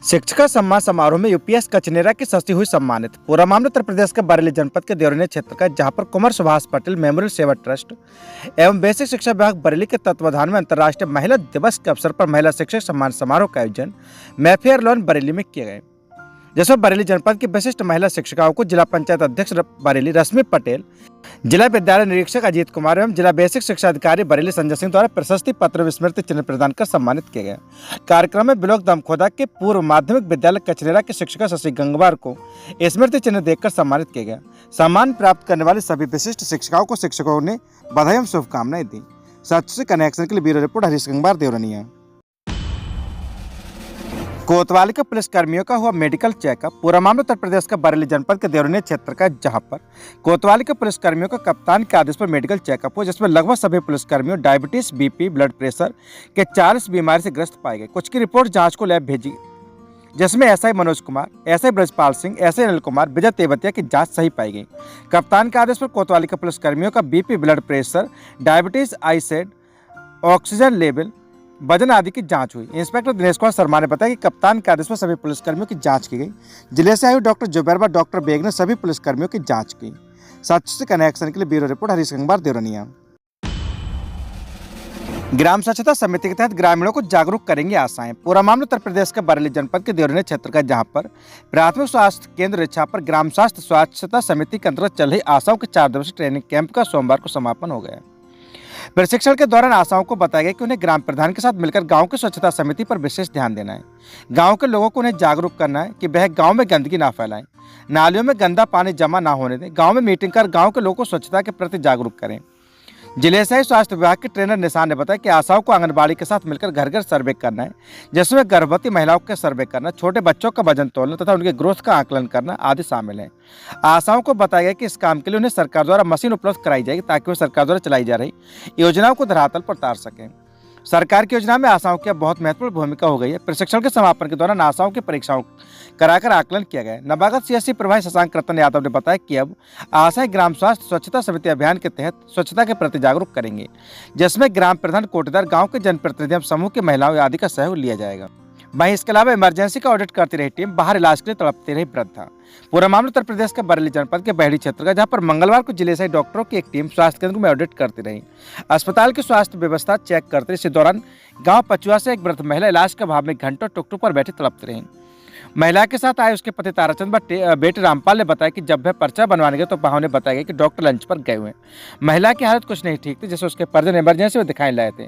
शिक्षिका सम्मान समारोह में यूपीएस कचनेरा की सस्ती हुई सम्मानित। पूरा मामला उत्तर प्रदेश के बरेली जनपद के देवरिया क्षेत्र का, जहां पर कुंवर सुभाष पटेल मेमोरियल सेवा ट्रस्ट एवं बेसिक शिक्षा विभाग बरेली के तत्वाधान में अंतर्राष्ट्रीय महिला दिवस के अवसर पर महिला शिक्षक सम्मान समारोह का आयोजन मैफेयर लॉन बरेली में किया गया, जिसमें बरेली जनपद की विशिष्ट महिला शिक्षिकाओं को जिला पंचायत अध्यक्ष बरेली रश्मि पटेल, जिला विद्यालय निरीक्षक अजीत कुमार एवं जिला बेसिक शिक्षा अधिकारी बरेली संजय सिंह द्वारा प्रशस्ति पत्र स्मृति चिन्ह प्रदान कर सम्मानित किया गया। कार्यक्रम में ब्लॉक दमखोदा के पूर्व माध्यमिक विद्यालय कचनेरा की शिक्षिका शशि गंगवार को स्मृति चिन्ह देकर सम्मानित किया गया। सम्मान प्राप्त करने वाले सभी विशिष्ट शिक्षिकाओं को शिक्षकों ने बधाई एवं शुभकामनाएं दी। सच से कनेक्शन के लिए ब्यूरो रिपोर्ट हरीश गंगवार, देवरिया। कोतवाली के पुलिसकर्मियों का हुआ मेडिकल चेकअप। पूरा मामला उत्तर प्रदेश का बरेली जनपद के देवरिया क्षेत्र का, जहां पर कोतवाली के पुलिसकर्मियों का कप्तान के आदेश पर मेडिकल चेकअप हुआ, जिसमें लगभग सभी पुलिसकर्मियों डायबिटीज, बीपी, ब्लड प्रेशर के 40 बीमारी से ग्रस्त पाए गए। कुछ की रिपोर्ट जांच को लैब भेजी, जिसमें SI Manoj Kumar, SI Brajpal Singh, SI Anil Kumar, Vijay Tewatia की जांच सही पाई गई। कप्तान के आदेश पर कोतवाली के पुलिसकर्मियों का बीपी, ब्लड प्रेशर, डायबिटीज, आईसेड, ऑक्सीजन लेवल, वजन आदि की जांच हुई। इंस्पेक्टर दिनेश कुमार शर्मा ने बताया कि कप्तान के आदेश पर सभी पुलिसकर्मियों की जांच की गई। जिले से आए डॉक्टर जुबैर डॉक्टर बेग ने सभी पुलिसकर्मियों की जांच की। सच से कनेक्शन के लिए ब्यूरो रिपोर्ट हरीश गंगवार, देवरिया। ग्राम स्वच्छता समिति के तहत ग्रामीणों को जागरूक करेंगे आशाएं। पूरा मामला उत्तर प्रदेश के बरेली जनपद के देवरिया क्षेत्र का, जहां पर प्राथमिक स्वास्थ्य केंद्र रिछा पर ग्राम स्वास्थ्य स्वच्छता समिति के अंतर्गत चल रही आशाओं के 4 दिवसीय ट्रेनिंग कैंप का सोमवार को समापन हो गया। प्रशिक्षण के दौरान आशाओं को बताया गया कि उन्हें ग्राम प्रधान के साथ मिलकर गांव की स्वच्छता समिति पर विशेष ध्यान देना है। गांव के लोगों को उन्हें जागरूक करना है कि वह गांव में गंदगी ना फैलाएं, नालियों में गंदा पानी जमा ना होने दें। गांव में मीटिंग कर गांव के लोगों को स्वच्छता के प्रति जागरूक करें। जिले से स्वास्थ्य विभाग के ट्रेनर निशान ने बताया कि आशाओं को आंगनबाड़ी के साथ मिलकर घर घर सर्वे करना है, जिसमें गर्भवती महिलाओं का सर्वे करना, छोटे बच्चों का वजन तोलना तथा उनके ग्रोथ का आकलन करना आदि शामिल है। आशाओं को बताया गया कि इस काम के लिए उन्हें सरकार द्वारा मशीन उपलब्ध कराई जाएगी, ताकि वे सरकार द्वारा चलाई जा रही योजनाओं को धरातल पर उतार सकें। सरकार की योजना में आशाओं की बहुत महत्वपूर्ण भूमिका हो गई है। प्रशिक्षण के समापन के दौरान आशाओं की परीक्षाओं कराकर आकलन किया गया। नवागत सीएससी प्रभारी शशांक रतन यादव ने बताया कि अब आशाएं ग्राम स्वास्थ्य स्वच्छता समिति अभियान के तहत स्वच्छता के प्रति जागरूक करेंगे, जिसमें ग्राम प्रधान, कोटेदार, गांव के जनप्रतिनिधि, समूह की महिलाओं आदि का सहयोग लिया जाएगा। वहीं इसके अलावा इमरजेंसी का ऑडिट करती रही टीम, बाहर इलाज के लिए तड़पती रही वृद्धा। पूरा मामला उत्तर प्रदेश के बरेली जनपद के बहेड़ी क्षेत्र का, जहां पर मंगलवार को जिले से डॉक्टरों की एक टीम स्वास्थ्य केंद्र में ऑडिट करती रही, अस्पताल की स्वास्थ्य व्यवस्था चेक करते रही। इसी दौरान गांव पचुआ से एक वृद्ध महिला इलाज के अभाव में घंटों टुकटुक पर बैठी तड़पती रही। महिला के साथ आए उसके पति ताराचंद व बेटे रामपाल ने बताया कि जब वह पर्चा बनवाने गए तो वहां उन्हें बताया गया कि डॉक्टर लंच पर गए हुए। महिला की हालत कुछ नहीं ठीक थी, जिसे उसके परिजन इमरजेंसी में दिखाई लाए थे।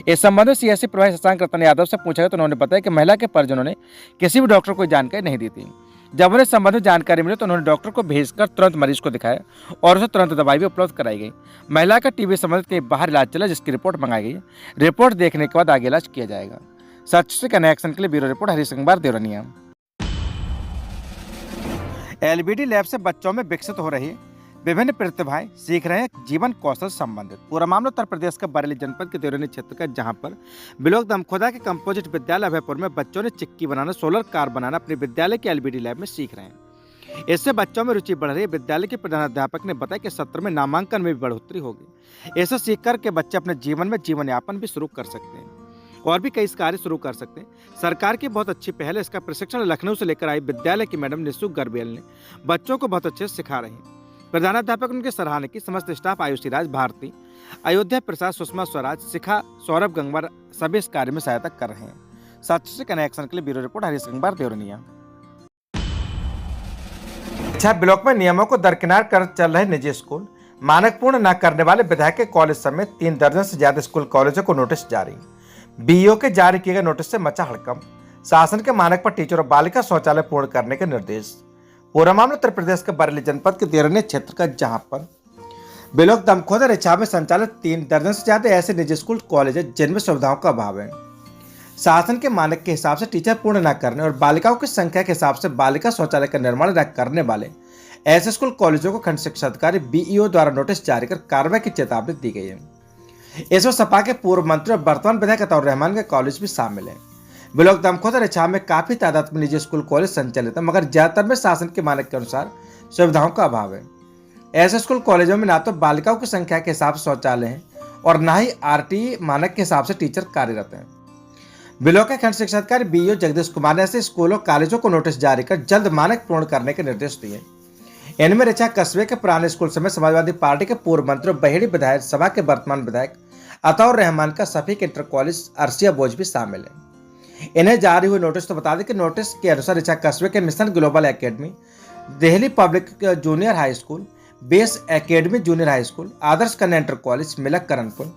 इस संबंध में सीएससी प्रभारी शशांक रतन यादव से पूछा गया तो उन्होंने बताया कि महिला के परिजनों ने किसी भी डॉक्टर को जानकारी नहीं दी थी। जब उन्हें संबंध में जानकारी मिली तो उन्होंने डॉक्टर को भेजकर तुरंत मरीज को दिखाया और उसे तुरंत दवाई भी उपलब्ध कराई गई। महिला का टीबी संबंधित कहीं बाहर इलाज चला, जिसकी रिपोर्ट मंगाई गई। रिपोर्ट देखने के बाद आगे इलाज किया जाएगा। सच से कनेक्शन के लिए bureau report Harish Gangwar, Deoria. LBD lab से बच्चों में विकसित हो रही विभिन्न प्रतिभाएं सीख रहे हैं जीवन कौशल संबंधित। पूरा मामला उत्तर प्रदेश का बरेली जनपद के देवरिया क्षेत्र का, जहां पर ब्लॉक दमखोदा के कंपोजिट विद्यालय अभयपुर में बच्चों ने चिक्की बनाना, सोलर कार बनाना अपने विद्यालय के एलबीडी लैब में सीख रहे हैं। इससे बच्चों में रुचि बढ़ रही है। विद्यालय के प्रधानाध्यापक ने बताया कि सत्र में नामांकन में भी बढ़ोतरी होगी। ऐसा सीख कर के बच्चे अपने जीवन में जीवन यापन भी शुरू कर सकते हैं और भी कई कार्य शुरू कर सकते हैं। सरकार की बहुत अच्छी पहल है। इसका प्रशिक्षण लखनऊ से लेकर आई विद्यालय की मैडम निशु गर्बेल ने बच्चों को बहुत अच्छे से सिखा रही हैं। प्रधानाध्यापक ने उनके सराहना की। समस्त स्टाफ आयुषी राज, भारती, अयोध्या प्रसाद, सुषमा स्वराज, शिखा, सौरभ गंगवार सभी इस कार्य में सहायता कर रहे हैं। सच से कनेक्शन के लिए bureau report Harish Gangwar, Deoria. Block में नियमों को दरकिनार कर चल रहे निजी स्कूल, मानक पूर्ण न करने वाले विधायक के कॉलेज समेत 3 दर्जन से ज्यादा स्कूल कॉलेजों को नोटिस जारी। बीईओ के जारी किए गए नोटिस से मचा हड़कंप। शासन के मानक पर टीचर और बालिका शौचालय पूर्ण करने के निर्देश। पूरा मामला उत्तर प्रदेश के बरेली जनपद के देवरिया क्षेत्र का, जहां पर ब्लॉक दमखोदा रिछा में संचालित 3 दर्जन से ज्यादा ऐसे निजी स्कूल कॉलेज है जिनमें सुविधाओं का अभाव है। शासन के मानक के हिसाब से टीचर पूर्ण न करने और बालिकाओं की संख्या के हिसाब से बालिका शौचालय का निर्माण न करने वाले ऐसे स्कूल कॉलेजों को खंड शिक्षा अधिकारी बीईओ द्वारा नोटिस जारी कर कार्रवाई की चेतावनी दी गई है। इसमें सपा के पूर्व मंत्री और वर्तमान विधायक अताउर रहमान के कॉलेज भी शामिल है। ब्लॉक दमखोदा रिछा में काफी तादाद में निजी स्कूल कॉलेज संचालित है, मगर ज्यादातर में शासन के मानक के अनुसार सुविधाओं का अभाव है। ऐसे स्कूल कॉलेजों में ना तो बालिकाओं की संख्या के हिसाब से शौचालय है और न ही आरटीई मानक के हिसाब से टीचर कार्यरत हैं। ब्लॉक के खंड शिक्षा अधिकारी बीईओ जगदीश कुमार ने ऐसे स्कूलों कॉलेजों को नोटिस जारी कर जल्द मानक पूर्ण करने के निर्देश दिए। इनमें रिचा कस्बे के पुराने स्कूल समेत समाजवादी पार्टी के पूर्व मंत्री और बहेड़ी विधायक सभा के वर्तमान विधायक अताउर रहमान का सफीक इंटर कॉलेज अरसिया बोझ भी शामिल है। इन्हें जारी हुए नोटिस तो बता दें कि नोटिस के अनुसार रिचा कस्बे के mission global academy, Delhi public junior high school, base academy junior high school, Adarsh Kanya inter college Milak Karanpur,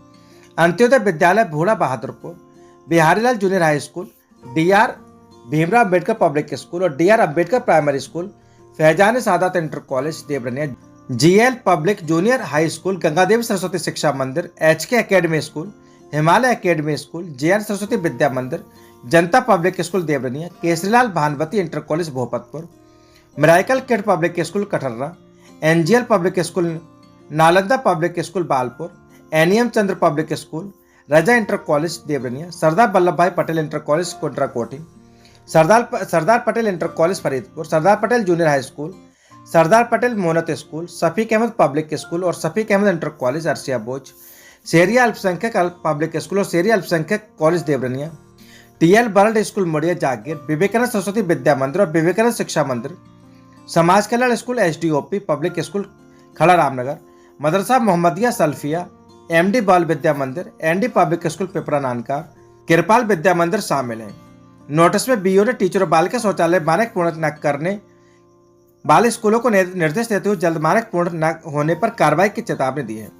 Antyodaya Vidyalaya Bhuda Bahadurpur, Biharilal junior high school, DR Bhimrao Ambedkar public school और DR Ambedkar primary school, Faizan Sadat inter college Devraniya, GL public junior high school, Gangadevi Saraswati Shiksha Mandir, HK academy school, Himalaya academy school, JN Saraswati Vidya Mandir, Janta public school Devraniya, Kesarilal भानवती inter college Bhopatpur, miracle kid public school Kathrra, NGL public school Nalanda public school Balpur, NEM Chandra public school, Raza inter college Devraniya, Sardar Vallabh Bhai Patel inter college Kotrakoti, Sardar Patel inter college Faridpur, Sardar Patel junior high school, Sardar Patel मोहनत school, Shafiq Ahmad public school और Shafiq Ahmad inter college Arsiya Bojh, Sheriya अल्पसंख्यक public school और शेरिया अल्पसंख्यक college Devraniya, TL world school Mudiya जागीर, विवेकानंद सरस्वती विद्या मंदिर और Vivekanand Shiksha Mandir, Samaj Kalyan school HDOP public school Khada Ramnagar, मदरसा Mohammadiya Salfiya, MD Bal Vidya Mandir, ND public school Pipra Nanka, Kirpal Vidya Mandir शामिल हैं। Notice में बीईओ ने टीचर और बालिका शौचालय मानक पूर्ण न करने वाले स्कूलों को निर्देश देते हुए जल्द मानक पूर्ण न होने पर कार्रवाई की चेतावनी दी है।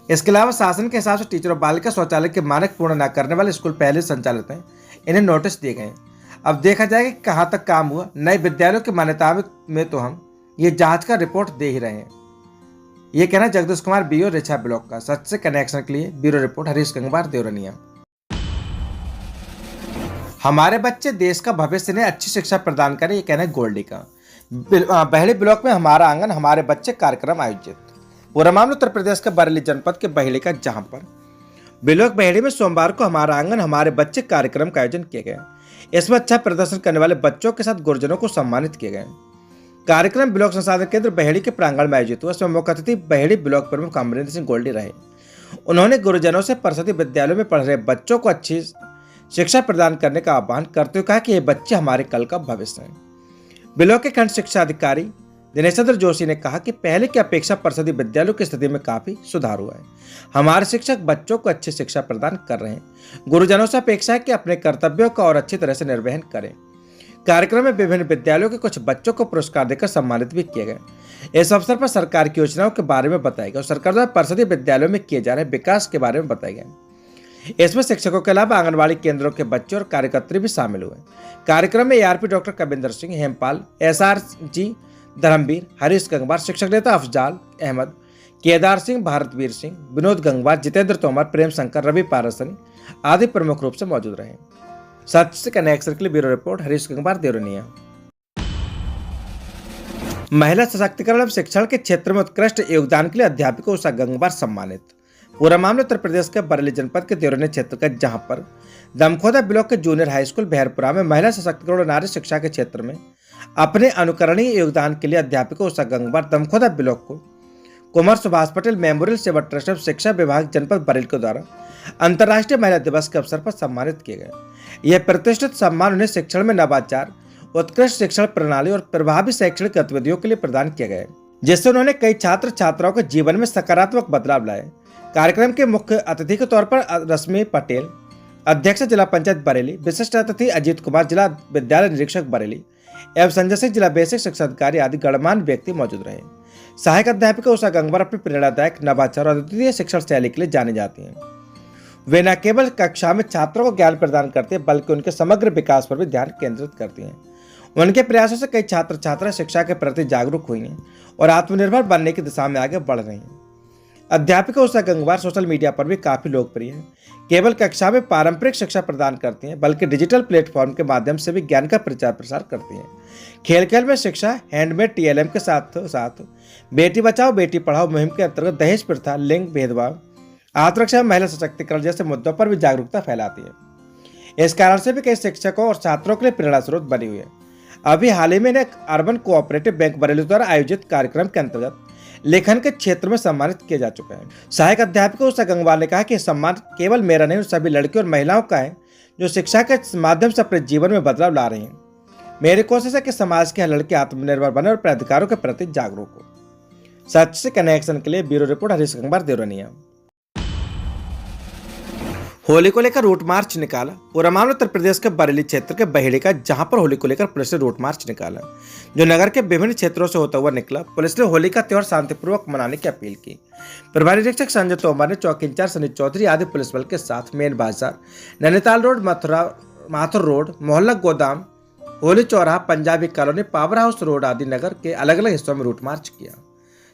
इसके अलावा शासन के हिसाब से टीचर और बालिका शौचालय के मानक पूर्ण न करने वाले स्कूल पहले संचालित हैं, इन्हें नोटिस दिए गए। अब देखा जाएगा कि कहाँ तक काम हुआ। नए विद्यालयों की मान्यता में तो हम ये जांच का रिपोर्ट दे ही रहे हैं। ये कहना जगदीश कुमार बीईओ रिछा ब्लॉक का। सच से कनेक्शन के लिए ब्यूरो रिपोर्ट हरीश गंगवार देवरनिया। हमारे बच्चे देश का भविष्य ने अच्छी शिक्षा प्रदान करें, ये कहना है गोल्डी का। बहेड़ी ब्लॉक में हमारा आंगन हमारे बच्चे कार्यक्रम आयोजित। पूरा मामला उत्तर प्रदेश के बरेली जनपद के बहेड़ी का, जहां पर ब्लॉक बहेड़ी में सोमवार को हमारा आंगन हमारे बच्चे कार्यक्रम का आयोजन किया गया। इसमें अच्छा प्रदर्शन करने वाले बच्चों के साथ गुरुजनों को सम्मानित किए गए। कार्यक्रम ब्लॉक संसाधन केंद्र बहेड़ी के प्रांगण में आयोजित हुआ। इसमें मुख्य अतिथि बहेड़ी ब्लॉक प्रमुख अमरिंदर सिंह गोल्डी रहे। उन्होंने गुरुजनों से परिषदीय विद्यालयों में पढ़ रहे बच्चों को अच्छी शिक्षा प्रदान करने का आह्वान करते हुए कहा कि ये बच्चे हमारे कल का भविष्य हैं। ब्लॉक के खंड शिक्षा अधिकारी दिनेश चंद्र जोशी ने कहा कि पहले की अपेक्षा परिषदीय विद्यालयों की स्थिति में काफी सुधार हुआ है। हमारे शिक्षक बच्चों को अच्छी शिक्षा प्रदान कर रहे हैं। गुरुजनों से अपेक्षा है कि अपने कर्तव्यों का और अच्छी तरह से निर्वहन करें। कार्यक्रम में विभिन्न विद्यालयों के कुछ बच्चों को पुरस्कार देकर सम्मानित भी किए गए। इस अवसर पर सरकार की योजनाओं के बारे में बताया गया और सरकार द्वारा परिषदीय विद्यालयों में किए जा रहे विकास के बारे में बताया गया। इसमें शिक्षकों के अलावा आंगनबाड़ी केंद्रों के बच्चे और कार्यकर्ता भी शामिल हुए। कार्यक्रम में ARP doctor Kavinder Singh, Hempal, SRG Dharamveer, Harish Gangwar, शिक्षक नेता अफजाल अहमद, केदार सिंह, भारतवीर सिंह, विनोद गंगवार, जितेंद्र तोमर, प्रेम शंकर, रवि पारसनी आदि प्रमुख रूप से मौजूद रहे। सच से कनेक्शन के लिए ब्यूरो रिपोर्ट हरीश गंगवार देवरनिया। महिला सशक्तिकरण एवं शिक्षण के क्षेत्र में उत्कृष्ट योगदान के लिए अध्यापिका उषा गंगवार सम्मानित। पूरा मामला उत्तर प्रदेश के बरेली जनपद के देवरनिया क्षेत्र का, जहां पर दमखोदा ब्लॉक के जूनियर हाई स्कूल बहरपुरा में महिला सशक्तिकरण और नारी शिक्षा के क्षेत्र में अपने अनुकरणीय योगदान के लिए अध्यापिका उषा गंगवार दमखोदा ब्लॉक को कुमार सुभाष पटेल मेमोरियल सेवा ट्रस्ट एवं शिक्षा विभाग जनपद बरेली के द्वारा अंतर्राष्ट्रीय महिला दिवस के अवसर पर सम्मानित किए गए। यह प्रतिष्ठित सम्मान उन्हें शिक्षण में नवाचार, उत्कृष्ट शिक्षण प्रणाली और प्रभावी शैक्षणिक गतिविधियों के लिए प्रदान किया गया, जिससे उन्होंने कई छात्र छात्राओं के जीवन में सकारात्मक बदलाव लाए। कार्यक्रम के मुख्य अतिथि के तौर पर रश्मि पटेल, अध्यक्ष जिला पंचायत बरेली, विशिष्ट अतिथि अजीत कुमार, जिला विद्यालय निरीक्षक बरेली एवं संजय सिंह, जिला बेसिक शिक्षा अधिकारी आदि गणमान्य व्यक्ति मौजूद रहे। सहायक अध्यापिका उषा गंगवार अपनी प्रेरणादायक, नवाचार और अद्वितीय शिक्षण शैली के लिए जानी जाती हैं। वे न केवल कक्षा में छात्रों को ज्ञान प्रदान करते हैं, बल्कि उनके समग्र विकास पर भी ध्यान केंद्रित करती हैं। उनके प्रयासों से कई छात्र छात्रा शिक्षा के प्रति जागरूक हुई हैं और आत्मनिर्भर बनने की दिशा में आगे बढ़ रही हैं। अध्यापिका उषा गंगवार सोशल मीडिया पर भी काफी लोकप्रिय है। केवल कक्षा में पारंपरिक शिक्षा प्रदान करती हैं, बल्कि डिजिटल प्लेटफॉर्म के माध्यम से भी ज्ञान का प्रचार प्रसार करती हैं। खेल खेल में शिक्षा, हैंडमेड टीएलएम के साथ साथ बेटी बचाओ बेटी पढ़ाओ मुहिम के अंतर्गत दहेज प्रथा, लिंग भेदभाव, आत्मरक्षा, महिला सशक्तिकरण जैसे मुद्दों पर भी जागरूकता फैलाती है। इस कारण से भी कई शिक्षकों और छात्रों के लिए प्रेरणा स्रोत बनी हुई है। अभी हाल ही में एक अर्बन कोऑपरेटिव बैंक बरेली द्वारा आयोजित कार्यक्रम के अंतर्गत लेखन के क्षेत्र में सम्मानित किया जा चुका है। सहायक अध्यापिका उषा गंगवार ने कहा कि सम्मान केवल मेरा नहीं, सभी लड़कियों और महिलाओं का है जो शिक्षा के माध्यम से अपने जीवन में बदलाव ला रहे हैं। मेरी कोशिश है कि समाज के हर लड़के आत्मनिर्भर बने और अपने अधिकारों के प्रति जागरूक हो। सच से कनेक्शन के लिए ब्यूरो रिपोर्ट हरीश गंगवार देवरनिया। होली को लेकर रूट मार्च निकाला। पूरा मामला उत्तर प्रदेश के बरेली क्षेत्र के बहेड़ी का, जहां पर होली को लेकर पुलिस ने रूट मार्च निकाला, जो नगर के विभिन्न क्षेत्रों से होता हुआ निकला। पुलिस ने होली का त्योहार शांतिपूर्वक मनाने की अपील की। प्रभारी निरीक्षक संजय तोमर ने चौकी इंचार्ज सनी चौधरी आदि पुलिस बल के साथ मेन बाजार, नैनीताल रोड, माथुर रोड, मोहल्ला गोदाम, होली चौराहा, Punjabi colony, power house road आदि नगर के अलग अलग हिस्सों में रूट मार्च किया।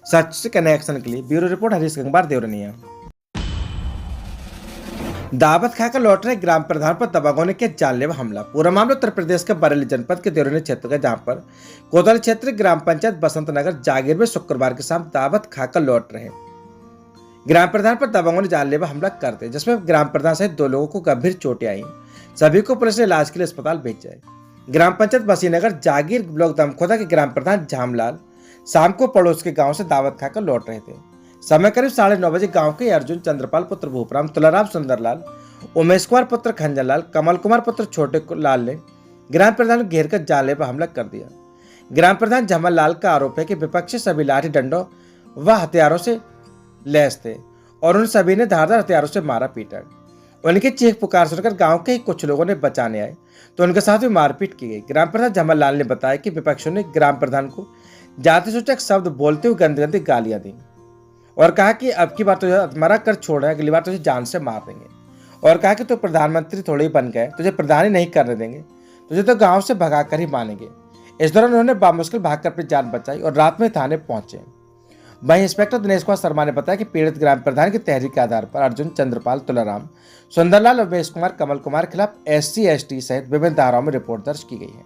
सच से कनेक्शन के लिए ब्यूरो रिपोर्ट हरीश गंगवार देवरनिया। दावत खाकर लौट रहे ग्राम प्रधान पर दबंगों ने किया जानलेवा हमला। पूरा मामला उत्तर प्रदेश के बरेली जनपद के देवरनी क्षेत्र का, जहां पर कोतवाली क्षेत्र ग्राम पंचायत बसंत नगर जागीर में शुक्रवार की शाम दावत खाकर लौट रहे ग्राम प्रधान पर दबंगों ने जानलेवा हमला कर दिया, जिसमें ग्राम प्रधान सहित 2 लोगों को गंभीर चोटें आई। सभी को पुलिस ने इलाज के लिए अस्पताल भेजा है। ग्राम पंचायत बसीनगर जागीर ब्लॉक दमखोदा के ग्राम प्रधान झामलाल शाम को पड़ोस के गांव से दावत खाकर लौट रहे थे। समय करीब 9:30 बजे गांव के अर्जुन चंद्रपाल पुत्र भूपराम, तुलाराम सुंदरलाल, उमेश कुमार पुत्र खंजरलाल, कमल कुमार पुत्र छोटे लाल ने ग्राम प्रधान को घेर कर जानलेवा हमला कर दिया। ग्राम प्रधान झमल लाल का आरोप है कि विपक्षी सभी लाठी डंडों व हथियारों से लैस थे और उन सभी ने धारदार हथियारों से मारा पीटा। उनकी चीख पुकार सुनकर गांव के ही कुछ लोगों ने बचाने आए तो उनके साथ भी मारपीट की गई। ग्राम प्रधान झमल लाल ने बताया कि विपक्षियों ने ग्राम प्रधान को जाति सूचक शब्द बोलते हुए गंदी गंदी गालियां दी और कहा कि अब की बार तुझे मरा कर छोड़, अगली बार तुझे जान से मार देंगे, और कहा कि तू प्रधानमंत्री थोड़े ही बन गए, तुझे प्रधान ही नहीं करने देंगे, तुझे तो गांव से भगा कर ही मानेंगे। इस दौरान उन्होंने बामुश्किल भागकर अपनी जान बचाई और रात में थाने पहुंचे। वहीं इंस्पेक्टर दिनेश कुमार शर्मा ने बताया कि पीड़ित ग्राम प्रधान की तहरीर के आधार पर अर्जुन चंद्रपाल, तुलाराम सुंदरलाल, उमेश कुमार, कमल कुमार के खिलाफ SC ST सहित विभिन्न धाराओं में रिपोर्ट दर्ज की गई है।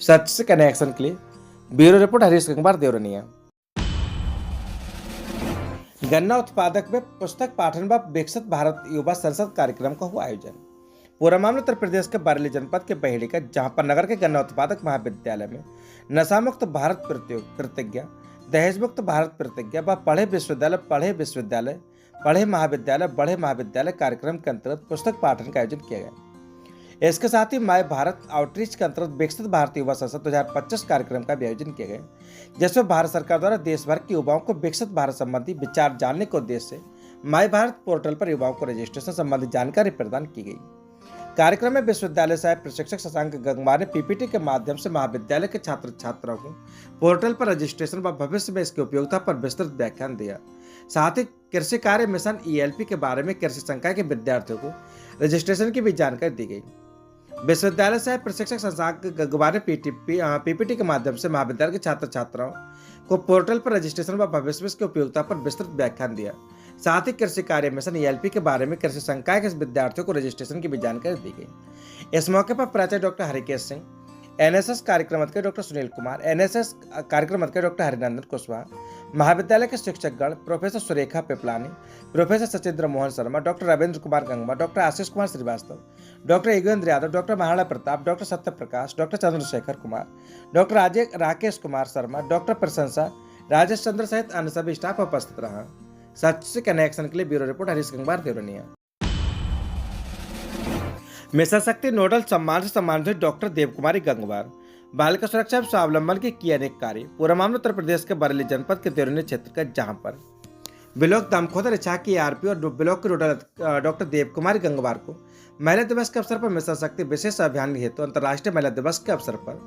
सच से कनेक्शन के लिए ब्यूरो रिपोर्ट हरीश गंगवार देवरनिया। गन्ना उत्पादक में पुस्तक पाठन व विकसित भारत युवा संसद कार्यक्रम का हुआ आयोजन। पूरा मामला उत्तर प्रदेश के बरेली जनपद के बहेड़ी का, जहां पर नगर के गन्ना उत्पादक महाविद्यालय में नशा मुक्त भारत प्रतिज्ञा, दहेज मुक्त भारत प्रतिज्ञा व पढ़े विश्वविद्यालय, पढ़े महाविद्यालय कार्यक्रम के अंतर्गत पुस्तक पाठन का आयोजन किया गया। इसके साथ ही माय भारत आउटरीच के अंतर्गत विकसित भारत युवा संसद 2025 कार्यक्रम का भी आयोजन किया गया, जिसमें भारत सरकार द्वारा देश भर के युवाओं को विकसित भारत संबंधी विचार जानने के उद्देश्य से माय भारत पोर्टल पर युवाओं को रजिस्ट्रेशन संबंधी जानकारी प्रदान की गई। कार्यक्रम में विश्वविद्यालय सहायक प्रशिक्षक शशांक गंगवार ने PPT के माध्यम से महाविद्यालय के छात्र छात्राओं को पोर्टल पर रजिस्ट्रेशन व भविष्य में इसकी उपयोगिता पर विस्तृत व्याख्यान दिया। साथ ही कृषि कार्य मिशन ELP के बारे में कृषि संकाय के विद्यार्थियों को रजिस्ट्रेशन की भी जानकारी दी गई। विश्वविद्यालय सहायक प्रशिक्षक शशांक गंगवार ने PPT के माध्यम से महाविद्यालय के छात्र छात्राओं को पोर्टल पर रजिस्ट्रेशन व भविष्य में इसकी उपयोगिता पर विस्तृत व्याख्यान दिया। साथ ही कृषि कार्य मिशन ELP के बारे में कृषि संकाय के विद्यार्थियों को रजिस्ट्रेशन की भी जानकारी दी गई। इस मौके पर प्राचार्य डॉक्टर हरिकेश सिंह, NSS कार्यक्रम अधिकारी डॉक्टर सुनील कुमार, NSS कार्यक्रम अधिकारी डॉक्टर हरिनंदन कुशवाहा, महाविद्यालय के शिक्षकगण professor Surekha Piplani, professor Sachindra Mohan Sharma, doctor Ravindra Kumar Gangwa, doctor Ashish Kumar Srivastava, doctor Yogendra Yadav, doctor Maharana Pratap, doctor Satya Prakash, doctor Chandrashekhar Kumar, doctor Rakesh Kumar Sharma, doctor Prashansa, Rajesh चंद्र सहित अन्य सभी स्टाफ उपस्थित रहा। सच से कनेक्शन के लिए bureau report Harish Gangwar Deoraniya. Mission शक्ति नोडल सम्मान से सम्मानित डॉक्टर देवकुमारी गंगवार, बालिका सुरक्षा एवं स्वावलंबन के किए अनेक कार्य। पूरा मामला उत्तर प्रदेश के बरेली जनपद के देवरनी क्षेत्र का, जहां पर ब्लॉक दमखोदा रिछा की ARP और ब्लॉक के नोडल डॉक्टर देवकुमारी गंगवार को महिला दिवस के अवसर पर मिशन शक्ति विशेष अभियान हेतु अंतर्राष्ट्रीय महिला दिवस के अवसर पर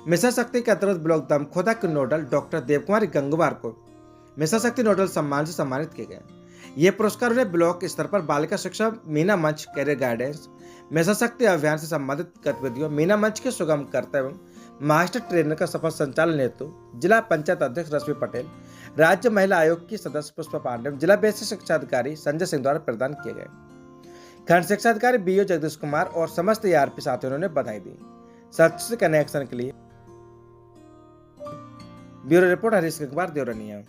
मिशन शक्ति के अंतर्गत ब्लॉक दमखोदा के नोडल डॉक्टर देवकुमारी गंगवार को मिशन शक्ति नोडल सम्मान से सम्मानित किए गए। ये पुरस्कार उन्हें ब्लॉक स्तर पर बालिका शिक्षा, मीना मंच, कैरियर गाइडेंस, मिशन शक्ति अभियान से संबंधित गतिविधियों, मीना मंच के सुगम करता एवं मास्टर ट्रेनर का सफल संचालन हेतु जिला पंचायत अध्यक्ष रश्मि पटेल, राज्य महिला आयोग की सदस्य पुष्पा पांडे, जिला बेसिक शिक्षा अधिकारी संजय सिंह द्वारा प्रदान किए गए। खंड शिक्षा अधिकारी BO जगदीश कुमार और समस्त ARP साथियों ने बधाई दी। सच से कनेक्शन के लिए ब्यूरो रिपोर्ट हरीश गंगवार देवरनिया।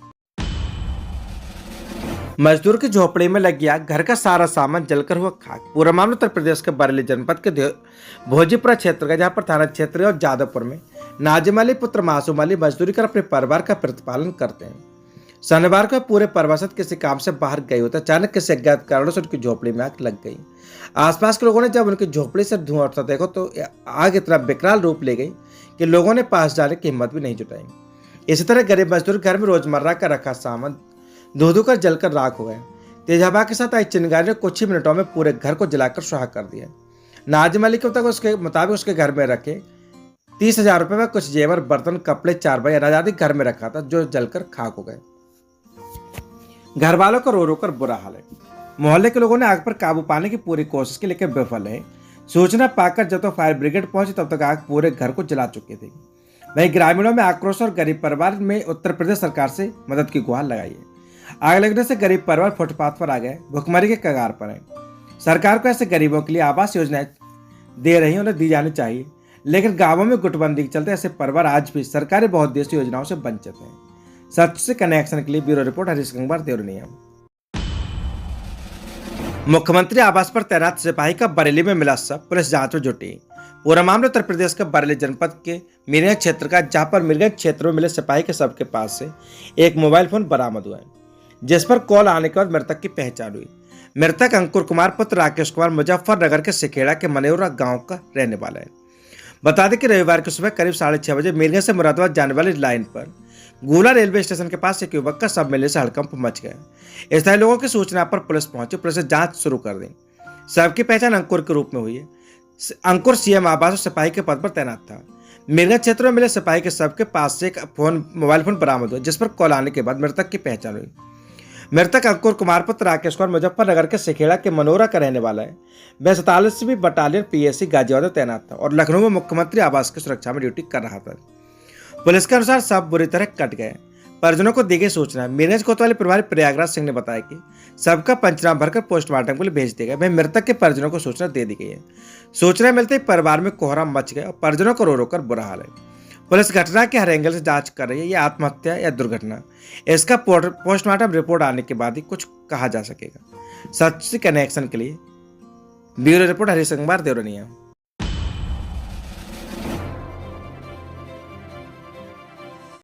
मजदूर की झोपड़ी में लग गया घर का सारा सामान जलकर हुआ खाक। पूरा मामला उत्तर प्रदेश के बरेली जनपद के भोजीपुरा क्षेत्र का, जहां पर थाना क्षेत्र और जादवपुर में नाजिम अली पुत्र मासूम अली मजदूरी कर अपने परिवार का प्रतिपालन करते हैं। शनिवार को पूरे परिवार किसी काम से बाहर गए होते अचानक किसी अज्ञात कारणों से उनकी झोपड़ी में आग लग गई। आसपास के लोगों ने जब उनकी झोपड़ी से धुआं उठता देखा तो आग इतना विकराल रूप ले गई कि लोगों ने पास जाने की हिम्मत भी नहीं जुटाई। इसी तरह गरीब मजदूर घर में रोजमर्रा का रखा सामान धो धो कर जलकर राख हो गए। तेज हवा के साथ आई चिंगारी ने कुछ ही मिनटों में पूरे घर को जलाकर सुहा कर दिया। नाजिम अली के उसके मुताबिक उसके घर में रखे 30,000 रुपए में कुछ जेवर, बर्तन, कपड़े, 4 भाई अनाज आदि घर में रखा था जो जलकर खाक हो गए। घर वालों का रो रो कर बुरा हाल है। मोहल्ले के लोगों ने आग पर काबू पाने की पूरी कोशिश की लेकिन विफल है। सूचना पाकर जब तक फायर ब्रिगेड पहुंची तब तक आग पूरे घर को जला चुकी थी। वहीं ग्रामीणों में आक्रोश और गरीब परिवार में उत्तर प्रदेश सरकार से मदद की गुहार लगाई है। आग लगने से गरीब परिवार फुटपाथ पर आ गए, भुखमरी के कगार पर है। सरकार को ऐसे गरीबों के लिए आवास योजनाएं दे रही है, उन्हें दी जानी चाहिए, लेकिन गांवों में गुटबंदी के चलते ऐसे परिवार आज भी सरकारी बहुउद्देशीय योजनाओं से वंचित हैं। सच से कनेक्शन के लिए ब्यूरो रिपोर्ट हरीश गंगवार, देवरिया। मुख्यमंत्री आवास पर तैनात सिपाही का बरेली में मिला शव, पुलिस जांच में जुटी। पूरा मामला उत्तर प्रदेश के बरेली जनपद के मिरगंज क्षेत्र का, जहां पर मिरगंज क्षेत्र में मिले सिपाही के शव के पास से एक मोबाइल फोन बरामद हुआ है, जिस पर कॉल आने के बाद मृतक की पहचान हुई। मृतक अंकुर कुमार पुत्र राकेश कुमार मुजफ्फरनगर के सिखेड़ा के मनेौरा गांव का रहने वाला है। बता दें कि रविवार की सुबह करीब 6:30 बजे मिरगंज से मुरादाबाद जाने वाली लाइन पर गोला रेलवे स्टेशन के पास एक युवक का शव मिलने से हड़कंप मच गया। स्थानीय लोगों की सूचना पर पुलिस पहुंची। पुलिस ने जांच शुरू कर दी। शव की पहचान अंकुर के रूप में हुई है। अंकुर सीएम आवास और सिपाही के पद पर तैनात था। मिरगंज क्षेत्र में मिले सिपाही के शव के पास से एक मोबाइल फोन बरामद हुआ, जिस पर कॉल आने के बाद मृतक की पहचान हुई। मृतक अंकुर कुमार पुत्र राकेश कुमार मुजफ्फरनगर के सिखेड़ा के मनोरा का रहने वाला है। वह 47वीं बटालियन पीएसी गाजियाबाद में तैनात था और लखनऊ में मुख्यमंत्री आवास की सुरक्षा में ड्यूटी कर रहा था। पुलिस के अनुसार शव बुरी तरह कट गए। परिजनों को दी गई सूचना। मिरगंज कोतवाली प्रभारी प्रयागराज सिंह ने बताया कि शव का पंचनामा भरकर पोस्टमार्टम के लिए भेज दिया गया। वह मृतक के परिजनों को सूचना दे दी गई है। सूचना मिलते ही परिवार में कोहराम मच गया और परिजनों को रो रो कर बुरा हाल है। पुलिस घटना के हर एंगल से जांच कर रही है। यह आत्महत्या या दुर्घटना, इसका पोस्टमार्टम रिपोर्ट आने के बाद ही कुछ कहा जा सकेगा। सच से कनेक्शन के लिए ब्यूरो रिपोर्ट हरीश गंगवार, देवरिया।